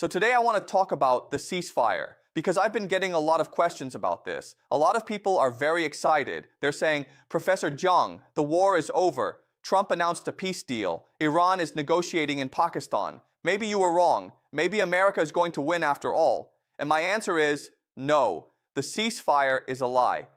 So today I want to talk about the ceasefire because I've been getting a lot of questions about this. A lot of people are very excited. They're saying, Professor Jiang, the war is over. Trump announced a peace deal. Iran is negotiating in Pakistan. Maybe you were wrong. Maybe America is going to win after all. And my answer is no. The ceasefire is a lie.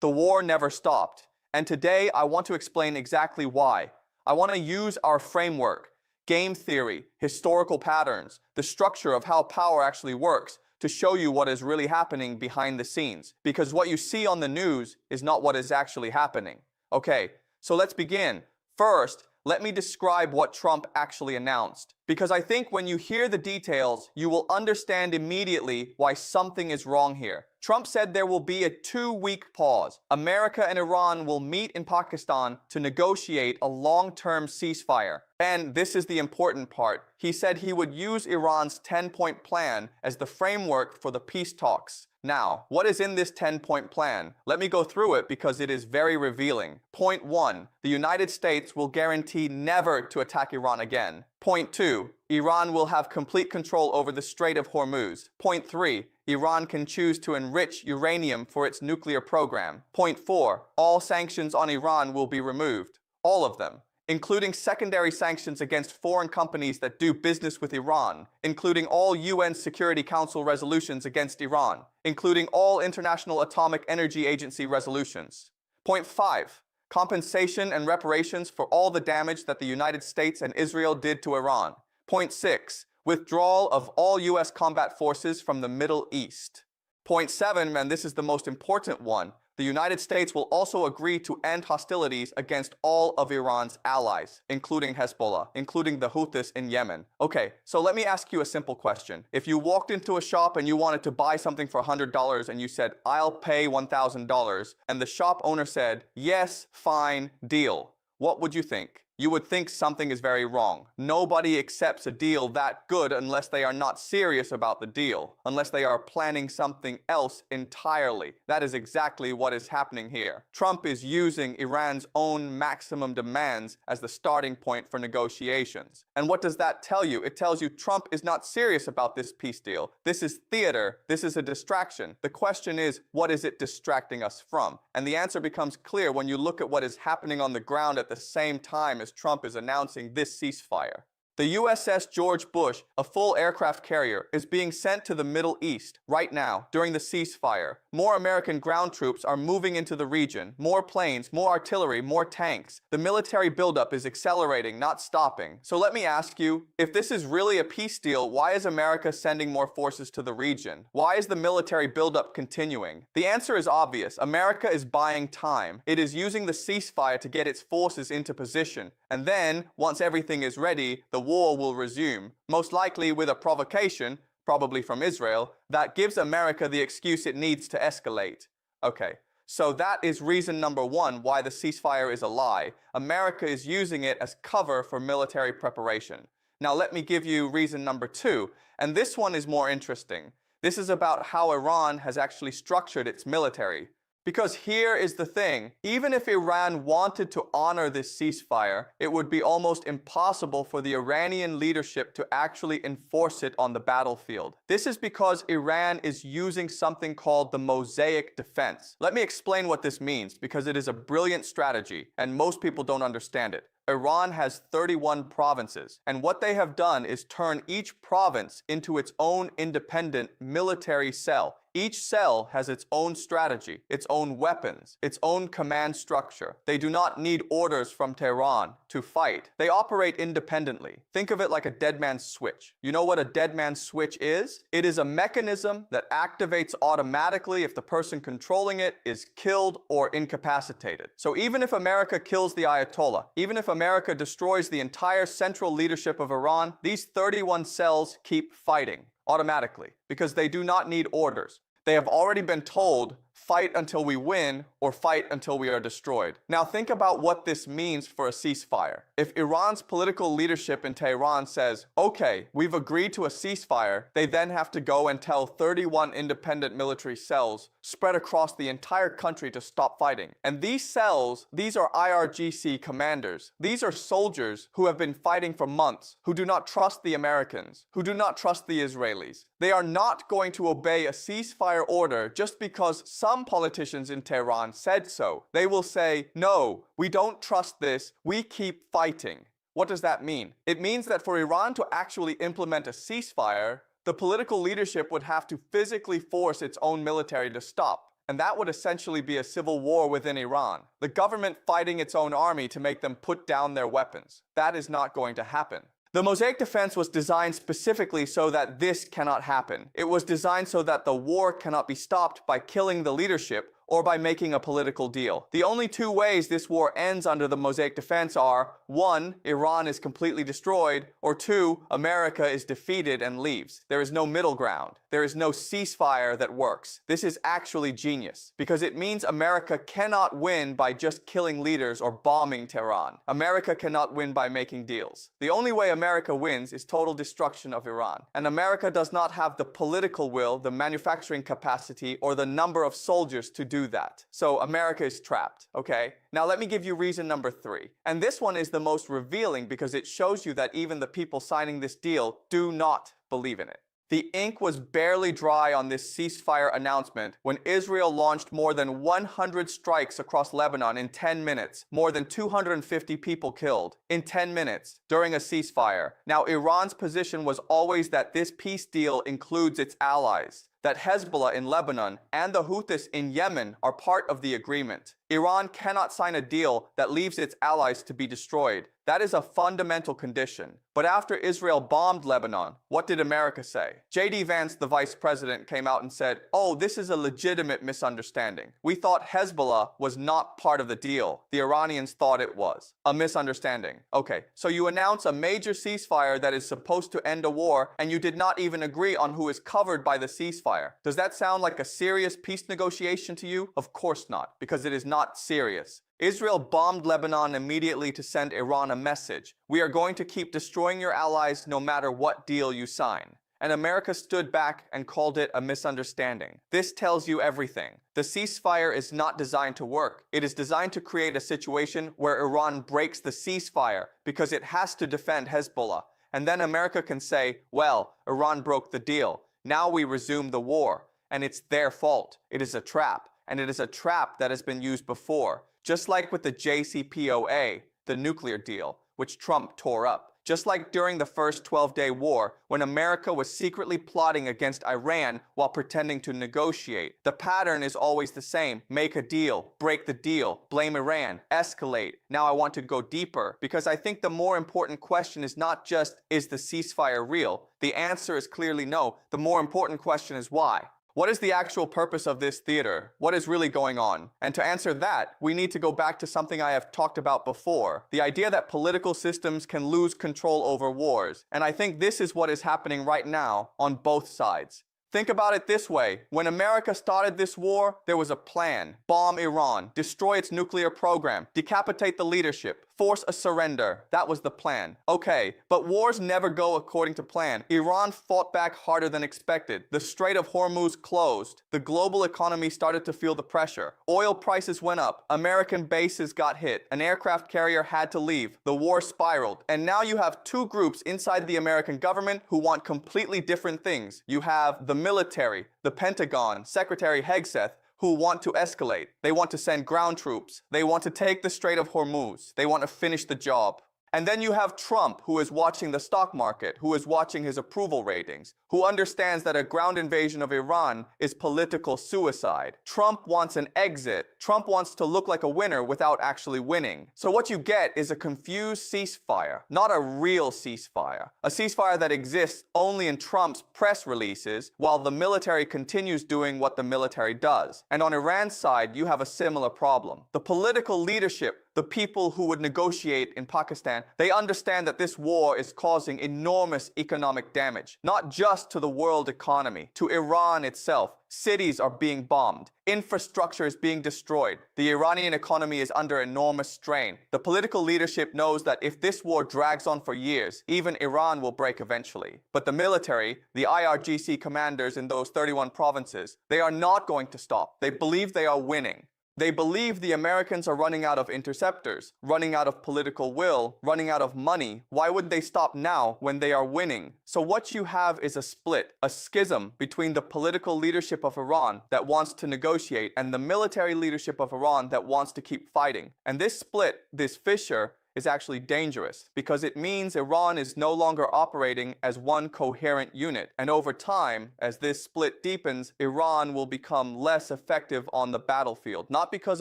The war never stopped. And today I want to explain exactly why. I want to use our framework, game theory, historical patterns, the structure of how power actually works to show you what is really happening behind the scenes. Because what you see on the news is not what is actually happening. Okay, so let's begin. First, let me describe what Trump actually announced. Because I think when you hear the details, you will understand immediately why something is wrong here. Trump said there will be a 2-week pause. America and Iran will meet in Pakistan to negotiate a long-term ceasefire. And this is the important part. He said he would use Iran's 10-point plan as the framework for the peace talks. Now, what is in this 10-point plan? Let me go through it because it is very revealing. Point 1, the United States will guarantee never to attack Iran again. Point 2, Iran will have complete control over the Strait of Hormuz. Point 3, Iran can choose to enrich uranium for its nuclear program. Point 4, all sanctions on Iran will be removed. All of them, including secondary sanctions against foreign companies that do business with Iran, including all UN Security Council resolutions against Iran, including all International Atomic Energy Agency resolutions. Point 5, compensation and reparations for all the damage that the United States and Israel did to Iran. Point 6, withdrawal of all US combat forces from the Middle East. Point 7, and this is the most important one, the United States will also agree to end hostilities against all of Iran's allies, including Hezbollah, including the Houthis in Yemen. Okay, so let me ask you a simple question. If you walked into a shop and you wanted to buy something for $100 and you said, I'll pay $1,000, and the shop owner said, yes, fine, deal, what would you think? You would think something is very wrong. Nobody accepts a deal that good unless they are not serious about the deal, unless they are planning something else entirely. That is exactly what is happening here. Trump is using Iran's own maximum demands as the starting point for negotiations. And what does that tell you? It tells you Trump is not serious about this peace deal. This is theater. This is a distraction. The question is, what is it distracting us from? And the answer becomes clear when you look at what is happening on the ground at the same time as Trump is announcing this ceasefire. The USS George Bush, a full aircraft carrier, is being sent to the Middle East right now during the ceasefire. More American ground troops are moving into the region. More planes, more artillery, more tanks. The military buildup is accelerating, not stopping. So let me ask you, if this is really a peace deal, why is America sending more forces to the region? Why is the military buildup continuing? The answer is obvious. America is buying time. It is using the ceasefire to get its forces into position. And then, once everything is ready, the war will resume, most likely with a provocation, probably from Israel, that gives America the excuse it needs to escalate. Okay, so that is reason number 1 why the ceasefire is a lie. America is using it as cover for military preparation. Now let me give you reason number 2, and this one is more interesting. This is about how Iran has actually structured its military. Because here is the thing, even if Iran wanted to honor this ceasefire, it would be almost impossible for the Iranian leadership to actually enforce it on the battlefield. This is because Iran is using something called the mosaic defense. Let me explain what this means, because it is a brilliant strategy, and most people don't understand it. Iran has 31 provinces, and what they have done is turn each province into its own independent military cell. Each cell has its own strategy, its own weapons, its own command structure. They do not need orders from Tehran to fight. They operate independently. Think of it like a dead man's switch. You know what a dead man's switch is? It is a mechanism that activates automatically if the person controlling it is killed or incapacitated. So even if America kills the Ayatollah, even if America destroys the entire central leadership of Iran, these 31 cells keep fighting automatically because they do not need orders. They have already been told fight until we win or fight until we are destroyed. Now think about what this means for a ceasefire. If Iran's political leadership in Tehran says, okay, we've agreed to a ceasefire, they then have to go and tell 31 independent military cells spread across the entire country to stop fighting. And these cells, these are IRGC commanders. These are soldiers who have been fighting for months, who do not trust the Americans, who do not trust the Israelis. They are not going to obey a ceasefire order just because some politicians in Tehran said so. They will say, no, we don't trust this, we keep fighting. What does that mean? It means that for Iran to actually implement a ceasefire, the political leadership would have to physically force its own military to stop. And that would essentially be a civil war within Iran. The government fighting its own army to make them put down their weapons. That is not going to happen. The Mosaic Defense was designed specifically so that this cannot happen. It was designed so that the war cannot be stopped by killing the leadership or by making a political deal. The only two ways this war ends under the Mosaic Defense are, 1, Iran is completely destroyed, or 2, America is defeated and leaves. There is no middle ground. There is no ceasefire that works. This is actually genius, because it means America cannot win by just killing leaders or bombing Tehran. America cannot win by making deals. The only way America wins is total destruction of Iran. And America does not have the political will, the manufacturing capacity, or the number of soldiers to do that. So America is trapped, okay? Now let me give you reason number 3. And this one is the most revealing because it shows you that even the people signing this deal do not believe in it. The ink was barely dry on this ceasefire announcement when Israel launched more than 100 strikes across Lebanon in 10 minutes, more than 250 people killed in 10 minutes during a ceasefire. Now Iran's position was always that this peace deal includes its allies, that Hezbollah in Lebanon and the Houthis in Yemen are part of the agreement. Iran cannot sign a deal that leaves its allies to be destroyed. That is a fundamental condition. But after Israel bombed Lebanon, what did America say? J.D. Vance, the vice president, came out and said, oh, this is a legitimate misunderstanding. We thought Hezbollah was not part of the deal. The Iranians thought it was. A misunderstanding. Okay, so you announce a major ceasefire that is supposed to end a war, and you did not even agree on who is covered by the ceasefire. Does that sound like a serious peace negotiation to you? Of course not, because it is not serious. Israel bombed Lebanon immediately to send Iran a message. We are going to keep destroying your allies no matter what deal you sign. And America stood back and called it a misunderstanding. This tells you everything. The ceasefire is not designed to work. It is designed to create a situation where Iran breaks the ceasefire because it has to defend Hezbollah. And then America can say, well, Iran broke the deal. Now we resume the war. And it's their fault. It is a trap. And it is a trap that has been used before. Just like with the JCPOA, the nuclear deal, which Trump tore up. Just like during the first 12-day war, when America was secretly plotting against Iran while pretending to negotiate. The pattern is always the same. Make a deal, break the deal, blame Iran, escalate. Now I want to go deeper, because I think the more important question is not just, is the ceasefire real? The answer is clearly no. The more important question is why. What is the actual purpose of this theater? What is really going on? And to answer that, we need to go back to something I have talked about before. The idea that political systems can lose control over wars. And I think this is what is happening right now on both sides. Think about it this way. When America started this war, there was a plan. Bomb Iran, destroy its nuclear program, decapitate the leadership, force a surrender. That was the plan. Okay, but wars never go according to plan. Iran fought back harder than expected. The Strait of Hormuz closed. The global economy started to feel the pressure. Oil prices went up. American bases got hit. An aircraft carrier had to leave. The war spiraled. And now you have two groups inside the American government who want completely different things. You have the military, the Pentagon, Secretary Hegseth, who want to escalate. They want to send ground troops. They want to take the Strait of Hormuz. They want to finish the job. And then you have Trump, who is watching the stock market, who is watching his approval ratings, who understands that a ground invasion of Iran is political suicide. Trump wants an exit. Trump wants to look like a winner without actually winning. So what you get is a confused ceasefire, not a real ceasefire. A ceasefire that exists only in Trump's press releases, while the military continues doing what the military does. And on Iran's side, you have a similar problem. The political leadership the people who would negotiate in Pakistan, they understand that this war is causing enormous economic damage, not just to the world economy, to Iran itself. Cities are being bombed. Infrastructure is being destroyed. The Iranian economy is under enormous strain. The political leadership knows that if this war drags on for years, even Iran will break eventually. But the military, the IRGC commanders in those 31 provinces, they are not going to stop. They believe they are winning. They believe the Americans are running out of interceptors, running out of political will, running out of money. Why would they stop now when they are winning? So what you have is a split, a schism between the political leadership of Iran that wants to negotiate and the military leadership of Iran that wants to keep fighting. And this split, this fissure, is actually dangerous because it means Iran is no longer operating as one coherent unit. And over time, as this split deepens, Iran will become less effective on the battlefield. Not because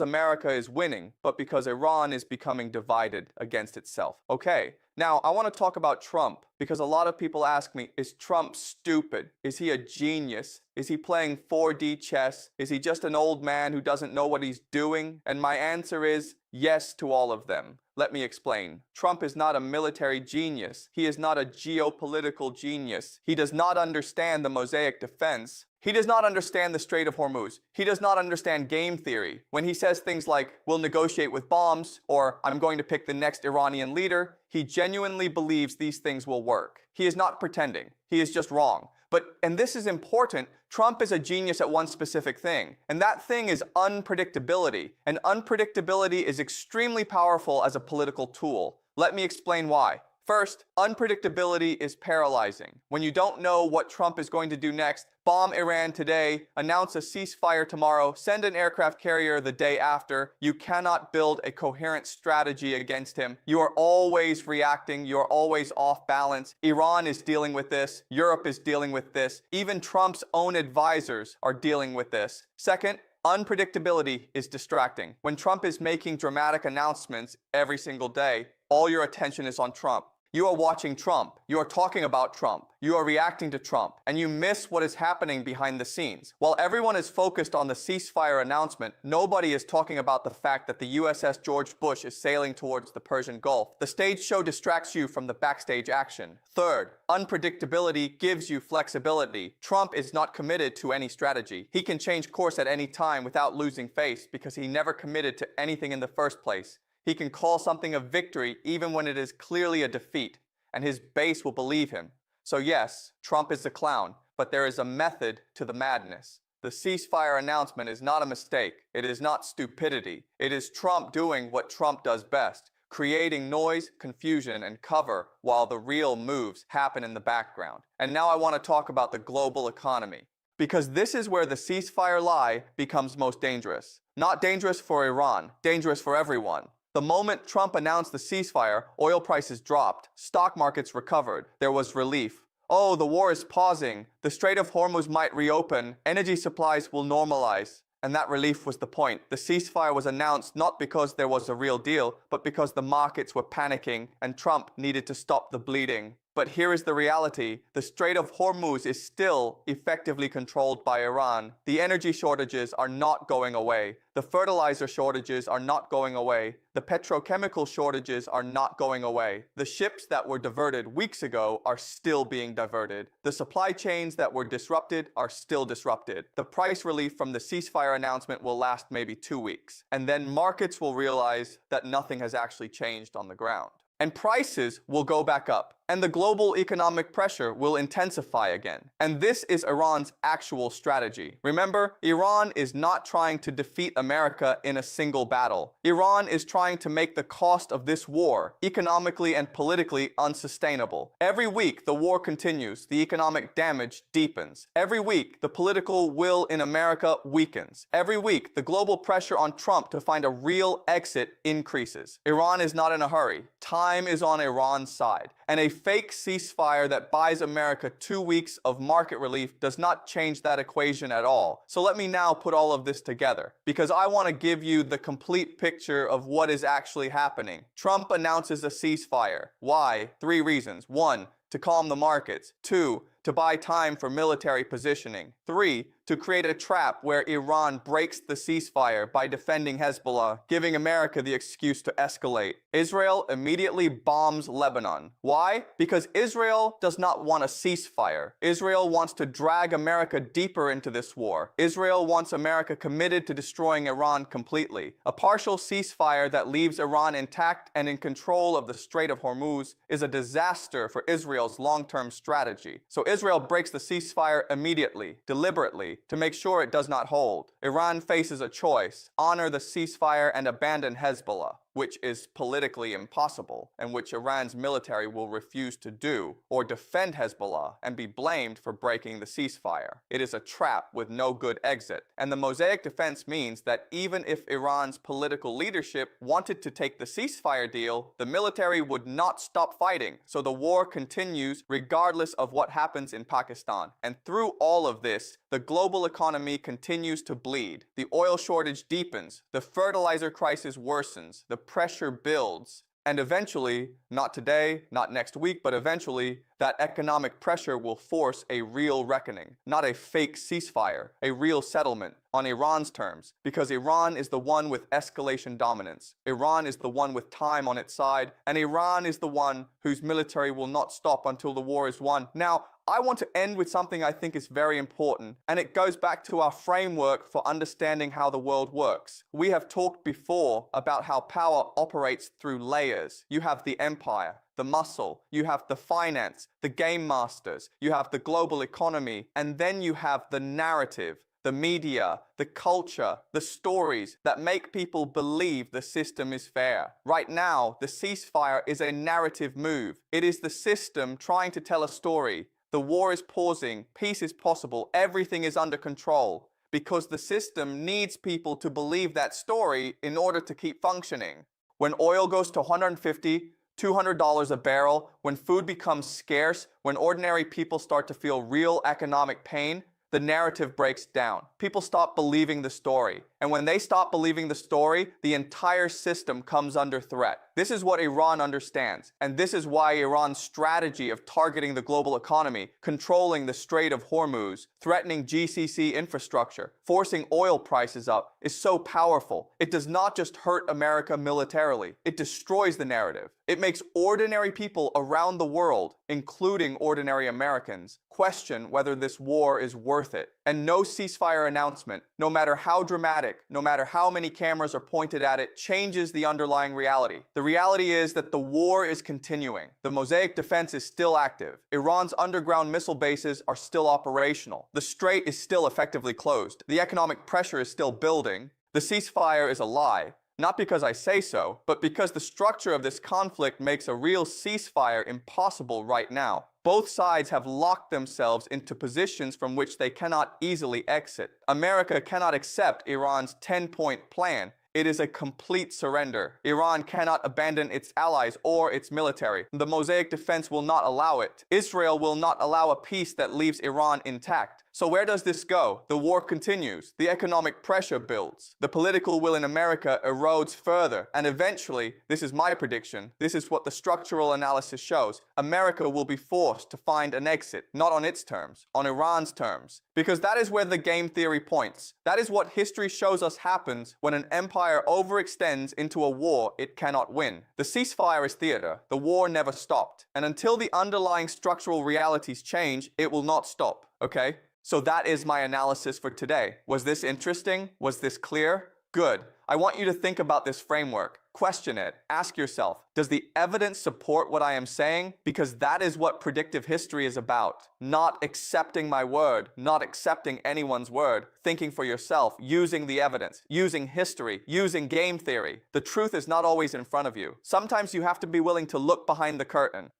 America is winning, but because Iran is becoming divided against itself. Okay, now I want to talk about Trump because a lot of people ask me, is Trump stupid? Is he a genius? Is he playing 4D chess? Is he just an old man who doesn't know what he's doing? And my answer is yes to all of them. Let me explain. Trump is not a military genius. He is not a geopolitical genius. He does not understand the Mosaic defense. He does not understand the Strait of Hormuz. He does not understand game theory. When he says things like, we'll negotiate with bombs, or I'm going to pick the next Iranian leader, he genuinely believes these things will work. He is not pretending. He is just wrong. But, and this is important, Trump is a genius at one specific thing, and that thing is unpredictability. And unpredictability is extremely powerful as a political tool. Let me explain why. First, unpredictability is paralyzing. When you don't know what Trump is going to do next, bomb Iran today, announce a ceasefire tomorrow, send an aircraft carrier the day after, you cannot build a coherent strategy against him. You are always reacting, you are always off balance. Iran is dealing with this, Europe is dealing with this, even Trump's own advisors are dealing with this. Second, unpredictability is distracting. When Trump is making dramatic announcements every single day, all your attention is on Trump. You are watching Trump, you are talking about Trump, you are reacting to Trump, and you miss what is happening behind the scenes. While everyone is focused on the ceasefire announcement, nobody is talking about the fact that the USS George Bush is sailing towards the Persian Gulf. The stage show distracts you from the backstage action. Third, unpredictability gives you flexibility. Trump is not committed to any strategy. He can change course at any time without losing face because he never committed to anything in the first place. He can call something a victory even when it is clearly a defeat, and his base will believe him. So yes, Trump is the clown, but there is a method to the madness. The ceasefire announcement is not a mistake. It is not stupidity. It is Trump doing what Trump does best, creating noise, confusion, and cover while the real moves happen in the background. And now I want to talk about the global economy, because this is where the ceasefire lie becomes most dangerous. Not dangerous for Iran, dangerous for everyone. The moment Trump announced the ceasefire, oil prices dropped, stock markets recovered, there was relief. Oh, the war is pausing, the Strait of Hormuz might reopen, energy supplies will normalize. And that relief was the point. The ceasefire was announced not because there was a real deal, but because the markets were panicking and Trump needed to stop the bleeding. But here is the reality. The Strait of Hormuz is still effectively controlled by Iran. The energy shortages are not going away. The fertilizer shortages are not going away. The petrochemical shortages are not going away. The ships that were diverted weeks ago are still being diverted. The supply chains that were disrupted are still disrupted. The price relief from the ceasefire announcement will last maybe 2 weeks. And then markets will realize that nothing has actually changed on the ground. And prices will go back up, and the global economic pressure will intensify again. And this is Iran's actual strategy. Remember, Iran is not trying to defeat America in a single battle. Iran is trying to make the cost of this war economically and politically unsustainable. Every week, the war continues, the economic damage deepens. Every week, the political will in America weakens. Every week, the global pressure on Trump to find a real exit increases. Iran is not in a hurry. Time is on Iran's side, and a fake ceasefire that buys America 2 weeks of market relief does not change that equation at all. So let me now put all of this together, because I want to give you the complete picture of what is actually happening. Trump announces a ceasefire. Why? 3 reasons. 1, to calm the markets. 2, to buy time for military positioning. 3. To create a trap where Iran breaks the ceasefire by defending Hezbollah, giving America the excuse to escalate. Israel immediately bombs Lebanon. Why? Because Israel does not want a ceasefire. Israel wants to drag America deeper into this war. Israel wants America committed to destroying Iran completely. A partial ceasefire that leaves Iran intact and in control of the Strait of Hormuz is a disaster for Israel's long-term strategy. So Israel breaks the ceasefire immediately, deliberately, to make sure it does not hold. Iran faces a choice: honor the ceasefire and abandon Hezbollah, which is politically impossible, and which Iran's military will refuse to do, or defend Hezbollah and be blamed for breaking the ceasefire. It is a trap with no good exit, and the Mosaic defense means that even if Iran's political leadership wanted to take the ceasefire deal, the military would not stop fighting, so the war continues regardless of what happens in Pakistan. And through all of this, the global economy continues to bleed. The oil shortage deepens, the fertilizer crisis worsens, the pressure builds, and eventually, not today, not next week, but eventually, that economic pressure will force a real reckoning, not a fake ceasefire, a real settlement on Iran's terms, because Iran is the one with escalation dominance. Iran is the one with time on its side, and Iran is the one whose military will not stop until the war is won. Now, I want to end with something I think is very important, and it goes back to our framework for understanding how the world works. We have talked before about how power operates through layers. You have the empire, the muscle, you have the finance, the game masters, you have the global economy, and then you have the narrative, the media, the culture, the stories that make people believe the system is fair. Right now, the ceasefire is a narrative move. It is the system trying to tell a story. The war is pausing, peace is possible, everything is under control, because the system needs people to believe that story in order to keep functioning. When oil goes to $150, $200 a barrel, when food becomes scarce, when ordinary people start to feel real economic pain, the narrative breaks down. People stop believing the story. And when they stop believing the story, the entire system comes under threat. This is what Iran understands. And this is why Iran's strategy of targeting the global economy, controlling the Strait of Hormuz, threatening GCC infrastructure, forcing oil prices up, is so powerful. It does not just hurt America militarily. It destroys the narrative. It makes ordinary people around the world, including ordinary Americans, question whether this war is worth it. And no ceasefire announcement, no matter how dramatic, no matter how many cameras are pointed at it, changes the underlying reality. The reality is that the war is continuing. The Mosaic defense is still active. Iran's underground missile bases are still operational. The strait is still effectively closed. The economic pressure is still building. The ceasefire is a lie. Not because I say so, but because the structure of this conflict makes a real ceasefire impossible right now. Both sides have locked themselves into positions from which they cannot easily exit. America cannot accept Iran's 10-point plan. It is a complete surrender. Iran cannot abandon its allies or its military. The Mosaic defense will not allow it. Israel will not allow a peace that leaves Iran intact. So where does this go? The war continues. The economic pressure builds. The political will in America erodes further. And eventually, this is my prediction, this is what the structural analysis shows, America will be forced to find an exit, not on its terms, on Iran's terms. Because that is where the game theory points. That is what history shows us happens when an empire overextends into a war it cannot win. The ceasefire is theater. The war never stopped. And until the underlying structural realities change, it will not stop, okay? So that is my analysis for today. Was this interesting? Was this clear? Good. I want you to think about this framework. Question it. Ask yourself, does the evidence support what I am saying? Because that is what predictive history is about. Not accepting my word, not accepting anyone's word, thinking for yourself, using the evidence, using history, using game theory. The truth is not always in front of you. Sometimes you have to be willing to look behind the curtain.